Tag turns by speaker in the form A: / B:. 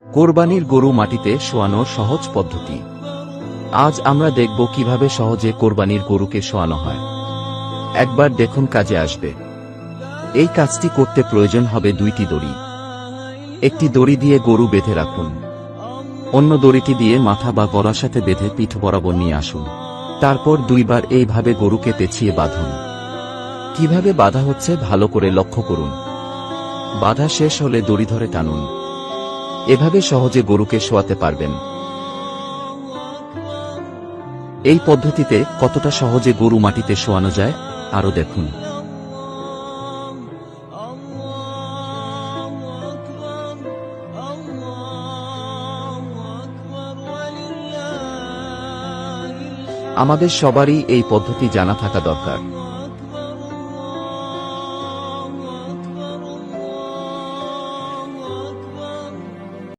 A: কোরবানির গরু মাটিতে শোয়ানোর সহজ পদ্ধতি। আজ আমরা দেখব কিভাবে সহজে কোরবানির গরুকে শোয়ানো হয়। একবার দেখুন, কাজে আসবে। এই কাজটি করতে প্রয়োজন হবে দুইটি দড়ি। একটি দড়ি দিয়ে গরু বেঁধে রাখুন, অন্য দড়িটি দিয়ে মাথা বা গলার সাথে বেঁধে পিঠ বরাবর নিয়ে আসুন। তারপর দুইবার এইভাবে গরুকে পেঁচিয়ে বাঁধুন। কিভাবে বাঁধা হচ্ছে ভালো করে লক্ষ্য করুন। বাঁধা শেষ হলে দড়ি ধরে টানুন। এভাবে সহজে গরুকে শোয়াতে পারবেন। এই পদ্ধতিতে কতটা সহজে গরু মাটিতে শোয়ানো যায় আরও দেখুন। আমাদের সবারই এই পদ্ধতি জানা থাকা দরকার।